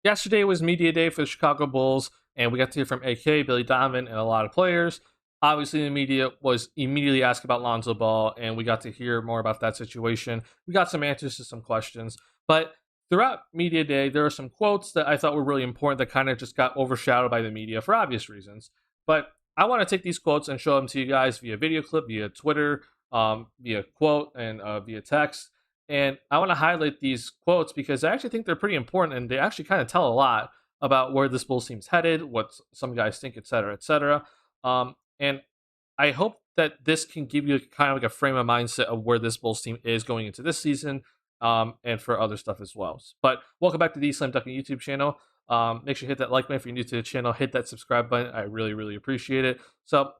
Yesterday was media day for the Chicago Bulls, and we got to hear from AK, Billy Donovan, and a lot of players. Obviously, the media was immediately asked about Lonzo Ball, and we got to hear more about that situation. We got some answers to some questions, but throughout media day, there are some quotes that I thought were really important that kind of just got overshadowed by the media for obvious reasons. But I want to take these quotes and show them to you guys via video clip, via Twitter, via quote, and via text. And I want to highlight these quotes because I actually think they're pretty important and they actually kind of tell a lot about where this Bulls team's headed, what some guys think, et cetera, et cetera. And I hope that this can give you kind of like a frame of mindset of where this Bulls team is going into this season, and for other stuff as well. But welcome back to the TheSlamDuncan YouTube channel. Make sure you hit that like button if you're new to the channel. Hit that subscribe button. I really, really appreciate it. So,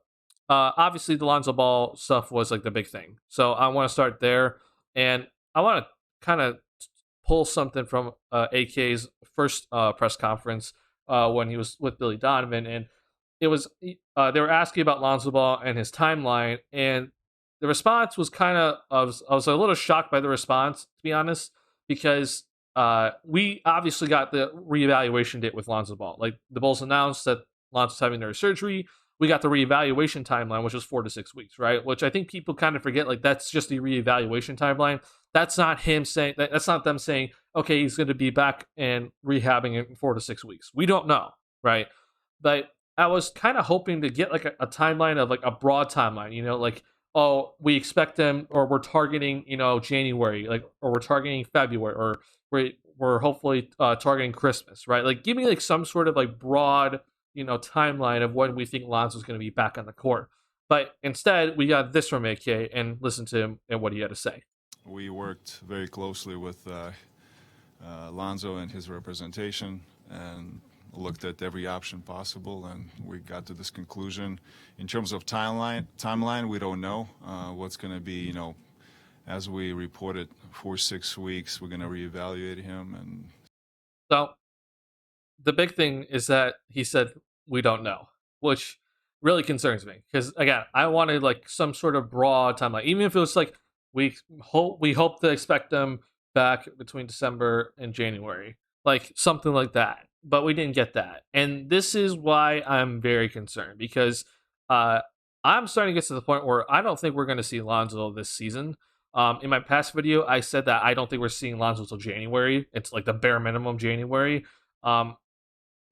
obviously, the Lonzo Ball stuff was like the big thing. So I want to start there. And I want to kind of pull something from AK's first press conference when he was with Billy Donovan, and it was they were asking about Lonzo Ball and his timeline, and the response was kind of I was a little shocked by the response, to be honest, because we obviously got the reevaluation date with Lonzo Ball. Like the Bulls announced that Lonzo's having their surgery. We got the reevaluation timeline, which was 4 to 6 weeks, right? Which I think people kind of forget. Like that's just the reevaluation timeline. That's not him saying that. That's not them saying, okay, he's going to be back and rehabbing in 4 to 6 weeks. We don't know, right? But I was kind of hoping to get like a timeline of like a broad timeline, like, oh, we expect them, or we're targeting, January, like, or we're targeting February, or we're hopefully targeting Christmas, right? Like, give me like some sort of like broad, timeline of when we think Lonzo's going to be back on the court. But instead, we got this from AK and listen to him and what he had to say. We worked very closely with Lonzo and his representation and looked at every option possible, and we got to this conclusion. In terms of timeline, we don't know what's going to be. As we reported, 4 6 weeks, we're going to reevaluate him. And So the big thing is that he said we don't know, which really concerns me because again, I wanted like some sort of broad timeline, even if it was like we hope to expect them back between December and January, like something like that. But we didn't get that, and this is why I'm very concerned because uh, I'm starting to get to the point where I don't think we're going to see Lonzo this season. In my past video, I said that I don't think we're seeing Lonzo until January. It's like the bare minimum January. Um,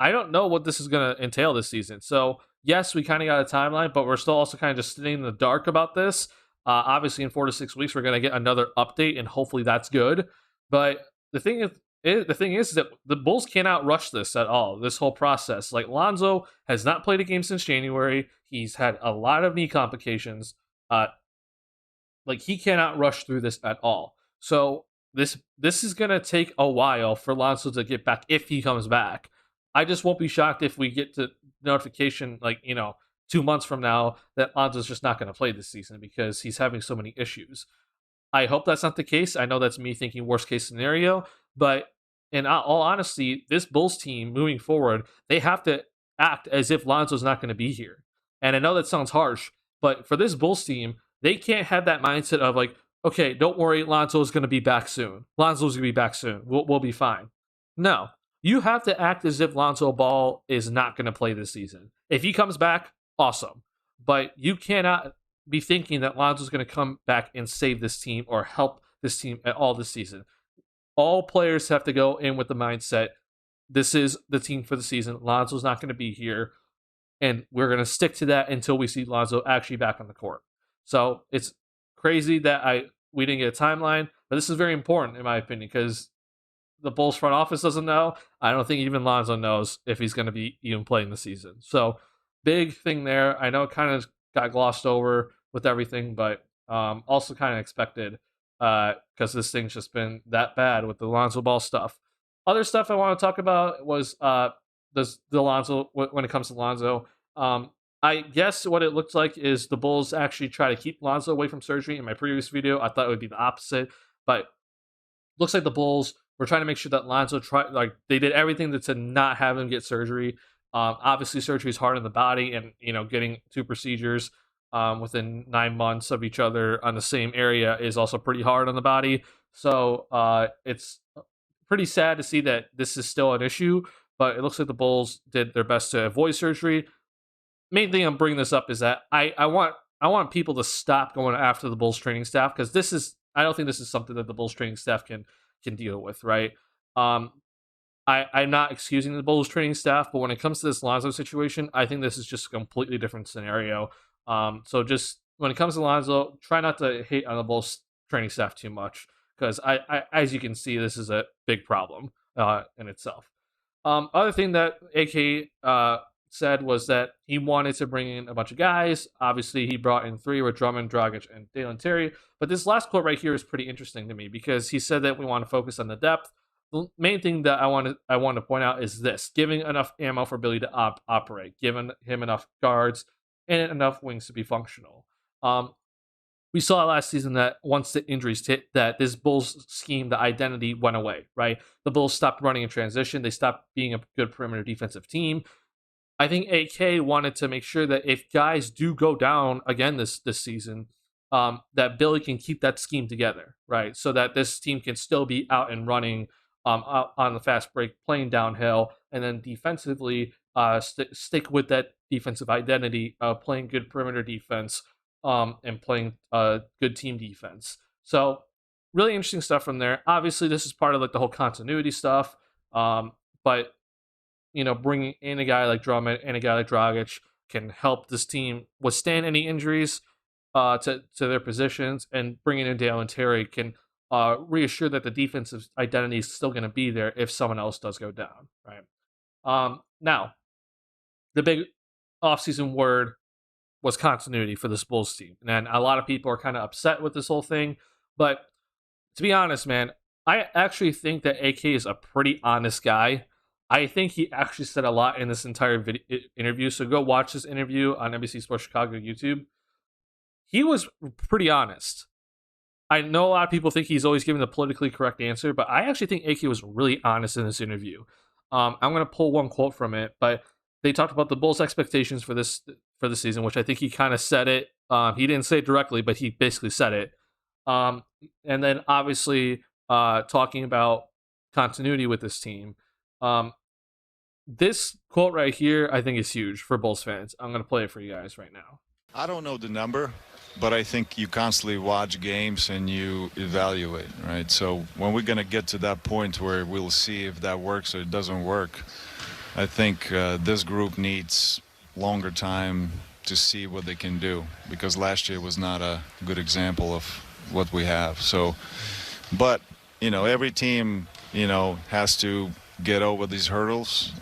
I don't know what this is going to entail this season. So, yes, we kind of got a timeline, but we're still also kind of just sitting in the dark about this. Obviously, in 4 to 6 weeks, we're going to get another update, and hopefully that's good. But the thing is that the Bulls cannot rush this at all. This whole process, like Lonzo has not played a game since January. He's had a lot of knee complications. Like he cannot rush through this at all. So this is gonna take a while for Lonzo to get back if he comes back. I just won't be shocked if we get to notification like 2 months from now that Lonzo's just not gonna play this season because he's having so many issues. I hope that's not the case. I know that's me thinking worst case scenario, but in all honesty, this Bulls team moving forward, they have to act as if Lonzo's not going to be here. And I know that sounds harsh, but for this Bulls team, they can't have that mindset of like, okay, don't worry, Lonzo's going to be back soon. Lonzo's going to be back soon. We'll be fine. No, you have to act as if Lonzo Ball is not going to play this season. If he comes back, awesome. But you cannot be thinking that Lonzo's going to come back and save this team or help this team at all this season. All players have to go in with the mindset this is the team for the season. Lonzo's not going to be here, and we're going to stick to that until we see Lonzo actually back on the court. So it's crazy that we didn't get a timeline, but this is very important in my opinion because the Bulls front office doesn't know. I don't think even Lonzo knows if he's going to be even playing the season. So big thing there. I know it kind of got glossed over with everything, but also kind of expected because this thing's just been that bad with the Lonzo Ball stuff. Other stuff I want to talk about was the Lonzo when it comes to Lonzo. I guess what it looks like is the Bulls actually try to keep Lonzo away from surgery. In my previous video, I thought it would be the opposite, but looks like the Bulls were trying to make sure that Lonzo they did everything to not have him get surgery. Obviously, surgery is hard on the body, and getting two procedures within 9 months of each other on the same area is also pretty hard on the body. So it's pretty sad to see that this is still an issue, but it looks like the Bulls did their best to avoid surgery. Main thing I'm bringing this up is that I want people to stop going after the Bulls training staff, because I don't think this is something that the Bulls training staff can deal with, right? Um, I'm not excusing the Bulls training staff, but when it comes to this Lonzo situation, I think this is just a completely different scenario. So just when it comes to Lonzo, try not to hate on the Bulls training staff too much, because as you can see, this is a big problem in itself. Other thing that AK said was that he wanted to bring in a bunch of guys. Obviously, he brought in three with Drummond, Dragic, and Dalen Terry. But this last quote right here is pretty interesting to me, because he said that we want to focus on the depth. The main thing that I want to point out is this: giving enough ammo for Billy to operate, giving him enough guards and enough wings to be functional. We saw last season that once the injuries hit, that this Bulls scheme, the identity went away, right? The Bulls stopped running in transition. They stopped being a good perimeter defensive team. I think AK wanted to make sure that if guys do go down again this season, that Billy can keep that scheme together, right? So that this team can still be out and running out on the fast break, playing downhill, and then defensively stick with that defensive identity, playing good perimeter defense, and playing good team defense. So really interesting stuff from there. Obviously, this is part of like the whole continuity stuff, but bringing in a guy like Drummond and a guy like Dragic can help this team withstand any injuries to their positions, and bringing in Dale and Terry can reassure that the defensive identity is still going to be there if someone else does go down, right? Now, the big offseason word was continuity for this Bulls team, and a lot of people are kind of upset with this whole thing, but to be honest, man, I actually think that AK is a pretty honest guy. I think he actually said a lot in this entire interview. So go watch this interview on NBC Sports Chicago YouTube. He was pretty honest. I know a lot of people think he's always giving the politically correct answer, but I actually think AK was really honest in this interview. I'm going to pull one quote from it, but they talked about the Bulls' expectations for the season, which I think he kind of said it. He didn't say it directly, but he basically said it. And then obviously talking about continuity with this team. This quote right here, I think, is huge for Bulls fans. I'm going to play it for you guys right now. I don't know the number, but I think you constantly watch games and you evaluate, right? So when we're going to get to that point where we'll see if that works or it doesn't work, I think this group needs longer time to see what they can do, because last year was not a good example of what we have. So, but, every team, has to get over these hurdles.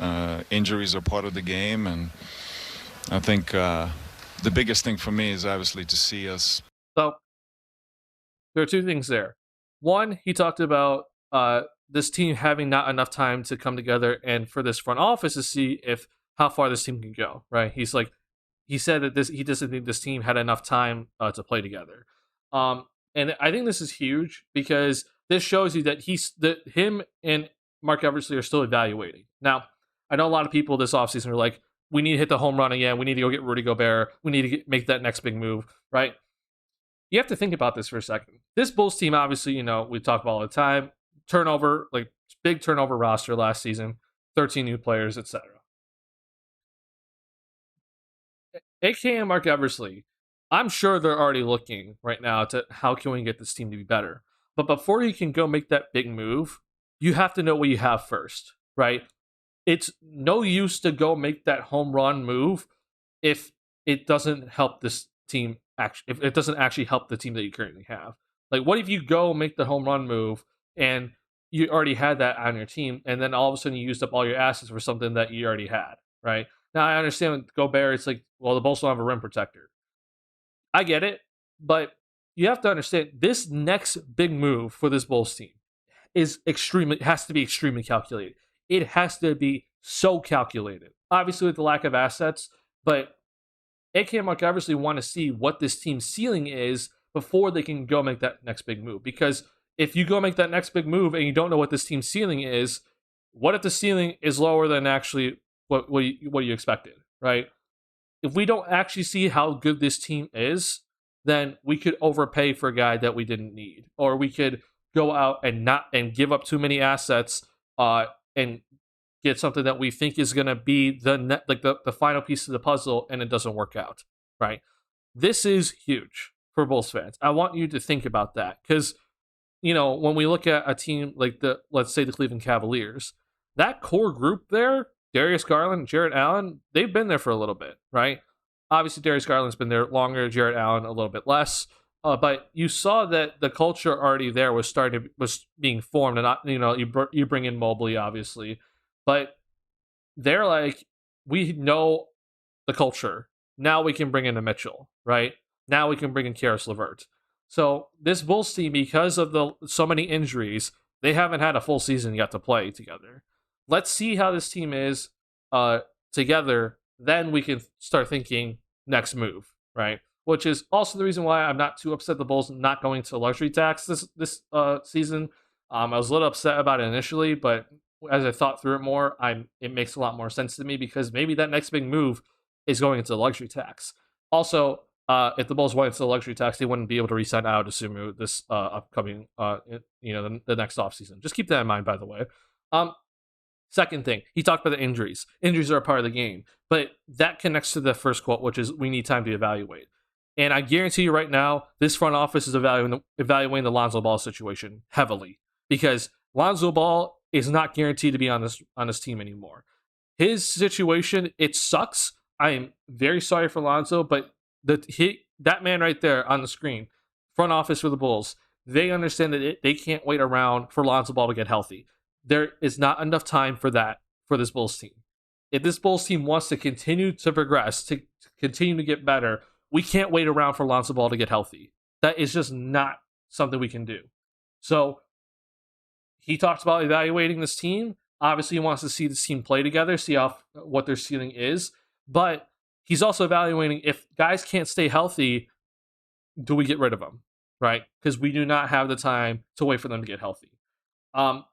Injuries are part of the game, and I think the biggest thing for me is obviously to see us. So there are two things there. One, he talked about this team having not enough time to come together, and for this front office to see how far this team can go. Right? He said that he doesn't think this team had enough time to play together. And I think this is huge, because this shows you that him and Mark Eversley are still evaluating. Now, I know a lot of people this offseason are like, we need to hit the home run again. We need to go get Rudy Gobert. We need to make that next big move, right? You have to think about this for a second. This Bulls team, obviously, we talk about all the time. Turnover, like big turnover roster last season, 13 new players, etc. AK and Mark Eversley, I'm sure they're already looking right now to how can we get this team to be better. But before you can go make that big move, you have to know what you have first, right? It's no use to go make that home run move if it doesn't help this team. If it doesn't actually help the team that you currently have. Like, what if you go make the home run move and you already had that on your team, and then all of a sudden you used up all your assets for something that you already had, right? Now, I understand with Gobert, it's like, well, the Bulls don't have a rim protector. I get it, but you have to understand this next big move for this Bulls team has to be extremely calculated. It has to be so calculated. Obviously, with the lack of assets, but AK and Mark Eversley want to see what this team's ceiling is before they can go make that next big move. Because if you go make that next big move and you don't know what this team's ceiling is, what if the ceiling is lower than actually what you expected, right? If we don't actually see how good this team is, then we could overpay for a guy that we didn't need, or we could go out and not and give up too many assets and get something that we think is going to be the final piece of the puzzle, and it doesn't work out, right? This is huge for Bulls fans. I want you to think about that because when we look at a team like let's say the Cleveland Cavaliers, that core group there, Darius Garland, Jarrett Allen, they've been there for a little bit, right? Obviously, Darius Garland's been there longer, Jarrett Allen a little bit less. But you saw that the culture already there was being formed, and not, you bring in Mobley, obviously, but they're like, we know the culture. Now we can bring in a Mitchell, right? Now we can bring in Karis LeVert. So this Bulls team, because of the so many injuries, they haven't had a full season yet to play together. Let's see how this team is together. Then we can start thinking next move, right? Which is also the reason why I'm not too upset the Bulls not going to luxury tax this season. I was a little upset about it initially, but as I thought through it more, it makes a lot more sense to me because maybe that next big move is going into the luxury tax. Also, if the Bulls went into the luxury tax, they wouldn't be able to re-sign Ayo Dosunmu this upcoming, the next offseason. Just keep that in mind, by the way. Second thing, he talked about the injuries. Injuries are a part of the game, but that connects to the first quote, which is we need time to evaluate. And I guarantee you right now, this front office is evaluating the Lonzo Ball situation heavily because Lonzo Ball is not guaranteed to be on this team anymore. His situation, it sucks. I am very sorry for Lonzo, but that man right there on the screen, front office for the Bulls, they understand that they can't wait around for Lonzo Ball to get healthy. There is not enough time for that for this Bulls team. If this Bulls team wants to continue to progress, to continue to get better, we can't wait around for Lonzo Ball to get healthy. That is just not something we can do. So he talks about evaluating this team. Obviously, he wants to see this team play together, see what their ceiling is. But he's also evaluating if guys can't stay healthy, do we get rid of them, right? Because we do not have the time to wait for them to get healthy. Um,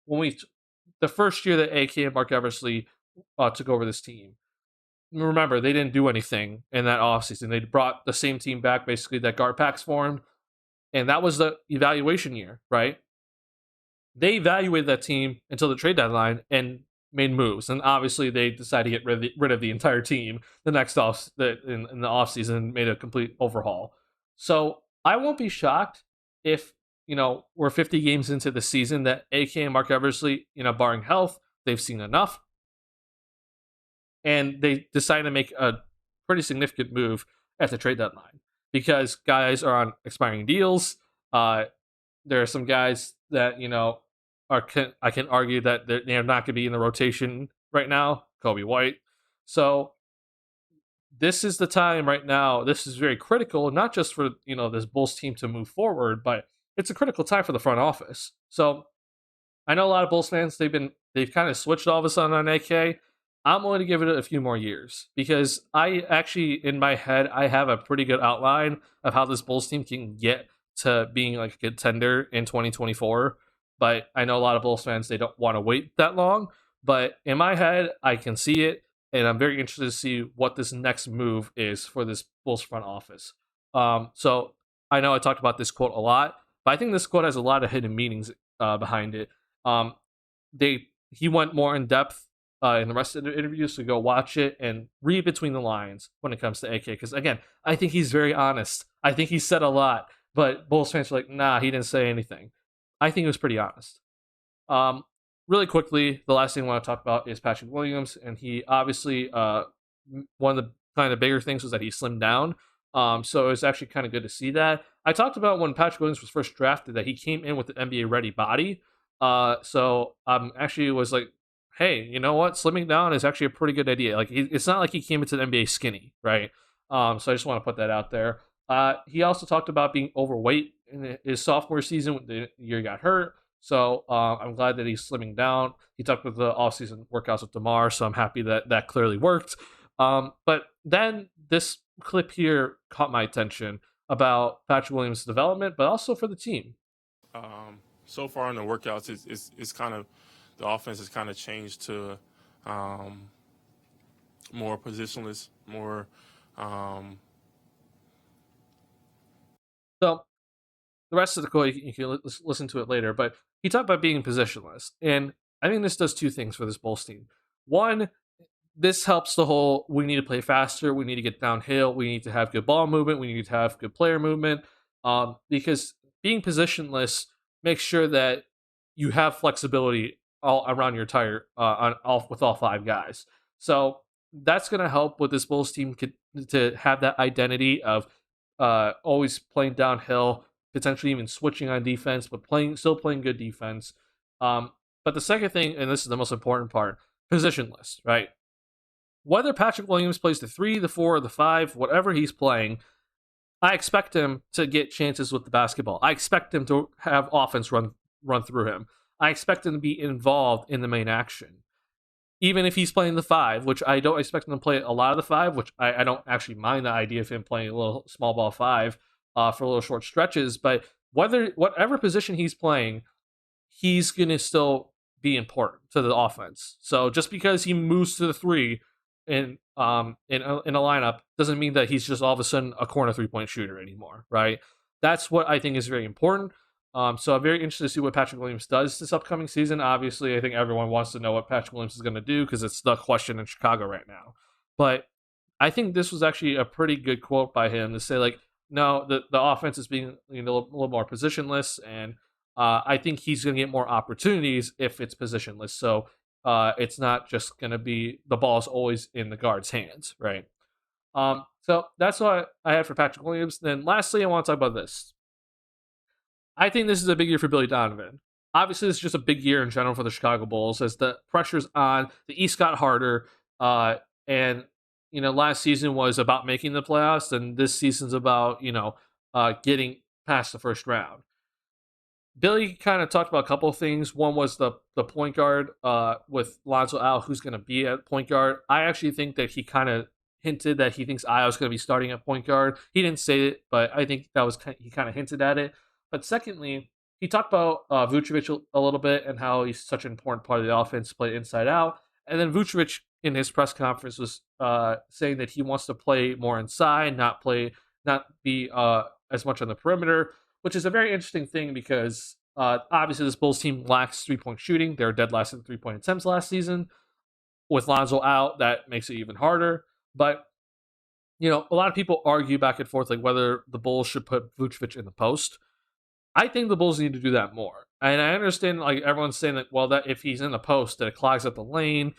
the first year that AK and Mark Eversley took over this team, remember they didn't do anything in that offseason. They brought the same team back, basically that Garpax formed, and that was the evaluation year, right? They evaluated that team until the trade deadline and made moves, and obviously they decided to get rid of the entire team the next in the offseason and made a complete overhaul. So I won't be shocked if we're 50 games into the season that AK and Mark Eversley, barring health, they've seen enough, and they decide to make a pretty significant move at the trade deadline because guys are on expiring deals. There are some guys that I can argue that they're not going to be in the rotation right now. Kobe White. So this is the time right now. This is very critical, not just for this Bulls team to move forward, but it's a critical time for the front office. So I know a lot of Bulls fans they've kind of switched all of a sudden on AK. I'm willing to give it a few more years because I actually in my head I have a pretty good outline of how this Bulls team can get to being like a contender in 2024. But I know a lot of Bulls fans they don't want to wait that long. But in my head, I can see it, and I'm very interested to see what this next move is for this Bulls front office. So I know I talked about this quote a lot, but I think this quote has a lot of hidden meanings behind it. Um, he went more in depth in the rest of the interview, so go watch it and read between the lines when it comes to AK. Because again, I think he's very honest. I think he said a lot, but Bulls fans are like, nah, he didn't say anything. I think he was pretty honest. Um, really quickly, the last thing I want to talk about is Patrick Williams, and he obviously one of the kind of bigger things was that he slimmed down. So it was actually kind of good to see that. I talked about when Patrick Williams was first drafted that he came in with an NBA ready body. So actually was like, hey, you know what? Slimming down is actually a pretty good idea. Like it's not like he came into the NBA skinny, right? So I just want to put that out there. He also talked about being overweight in his sophomore season when the year he got hurt. So I'm glad that he's slimming down. He talked with the offseason workouts with DeMar, so I'm happy that that clearly worked. But then this clip here caught my attention about Patrick Williams' development, but also for the team. So far in the workouts, it's kind of the offense has kind of changed to more positionless, more. So the rest of the quote, you can listen to it later, but he talked about being positionless. And I think this does two things for this Bulls team. One, this helps the whole we need to play faster, we need to get downhill, we need to have good ball movement, we need to have good player movement. Because being positionless makes sure that you have flexibility all around your entire with all five guys. So that's going to help with this Bulls team to have that identity of always playing downhill, potentially even switching on defense, but still playing good defense. But the second thing, and this is the most important part, positionless, right? Whether Patrick Williams plays the 3, the 4, or the 5, whatever he's playing, I expect him to get chances with the basketball. I expect him to have offense run through him. I expect him to be involved in the main action. Even if he's playing the 5, which I don't expect him to play a lot of the 5, which I don't actually mind the idea of him playing a little small ball 5 for little short stretches, but whatever position he's playing, he's going to still be important to the offense. So just because he moves to the 3 in a lineup doesn't mean that he's just all of a sudden a corner 3-point shooter anymore, right? That's what I think is very important. So I'm very interested to see what Patrick Williams does this upcoming season. Obviously, I think everyone wants to know what Patrick Williams is going to do because it's the question in Chicago right now. But I think this was actually a pretty good quote by him to say, like, no, the offense is being a little more positionless, and I think he's going to get more opportunities if it's positionless. So it's not just going to be the ball's always in the guard's hands, right? So that's what I had for Patrick Williams. Then lastly, I want to talk about this. I think this is a big year for Billy Donovan. Obviously, this is just a big year in general for the Chicago Bulls as the pressure's on. The East got harder, and last season was about making the playoffs, and this season's about getting past the first round. Billy kind of talked about a couple of things. One was the point guard with Lonzo out, who's going to be at point guard. I actually think that he kind of hinted that he thinks Io's going to be starting at point guard. He didn't say it, but I think that was he kind of hinted at it. But secondly, he talked about Vucevic a little bit and how he's such an important part of the offense, play inside out. And then Vucevic in his press conference was saying that he wants to play more inside, not be as much on the perimeter, which is a very interesting thing because obviously this Bulls team lacks 3-point shooting. They're dead last in 3-point attempts last season. With Lonzo out, that makes it even harder. But a lot of people argue back and forth like whether the Bulls should put Vucevic in the post. I think the Bulls need to do that more. And I understand like everyone's saying that, well, that if he's in the post, that it clogs up the lane.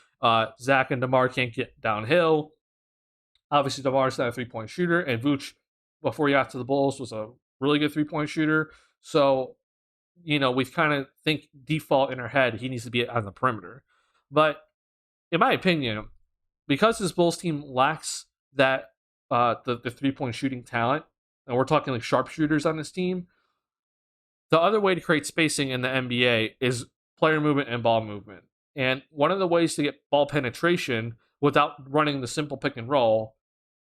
Zach and DeMar can't get downhill. Obviously, DeMar's not a 3-point shooter, and Vooch, before he got to the Bulls, was a really good 3-point shooter. So, we kind of think default in our head he needs to be on the perimeter. But in my opinion, because this Bulls team lacks that the 3-point shooting talent, and we're talking like sharpshooters on this team, the other way to create spacing in the NBA is player movement and ball movement. And one of the ways to get ball penetration without running the simple pick and roll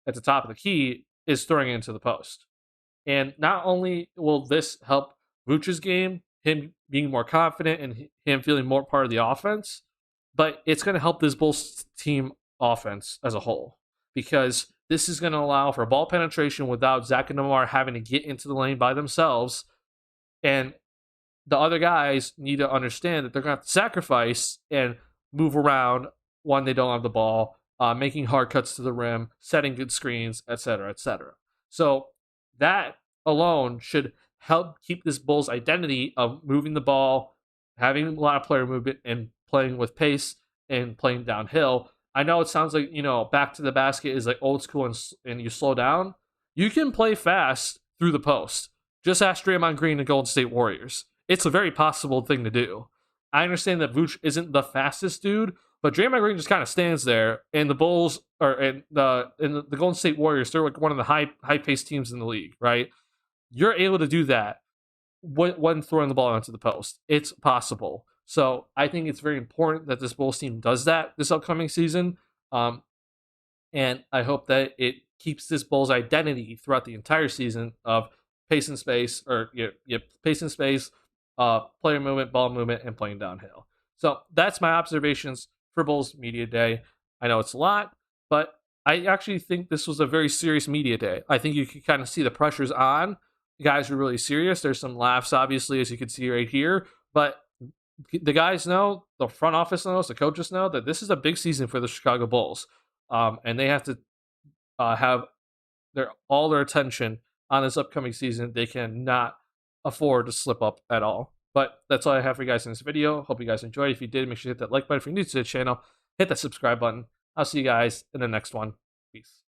at the top of the key is throwing it into the post. And not only will this help Vooch's game, him being more confident and him feeling more part of the offense, but it's going to help this Bulls team offense as a whole because this is going to allow for ball penetration without Zach and DeMar having to get into the lane by themselves. And the other guys need to understand that they're going to have to sacrifice and move around when they don't have the ball, making hard cuts to the rim, setting good screens, etc., etc. So that alone should help keep this Bulls identity of moving the ball, having a lot of player movement, and playing with pace and playing downhill. I know it sounds like, back to the basket is like old school and you slow down. You can play fast through the post. Just ask Draymond Green and Golden State Warriors. It's a very possible thing to do. I understand that Vooch isn't the fastest dude, but Draymond Green just kind of stands there, and the Bulls and the Golden State Warriors, they're like one of the high paced teams in the league, right? You're able to do that when throwing the ball onto the post. It's possible. So I think it's very important that this Bulls team does that this upcoming season, and I hope that it keeps this Bulls identity throughout the entire season of pace and space, pace and space, player movement, ball movement, and playing downhill. So that's my observations for Bulls Media Day. I know it's a lot, but I actually think this was a very serious media day. I think you could kind of see the pressures on guys are really serious. There's some laughs, obviously, as you can see right here, but the guys know, the front office knows, the coaches know that this is a big season for the Chicago Bulls, and they have to have all their attention on this upcoming season. They cannot afford to slip up at all. But that's all I have for you guys in this video. Hope you guys enjoyed. If you did, make sure to hit that like button. If you're new to the channel, hit that subscribe button. I'll see you guys in the next one. Peace.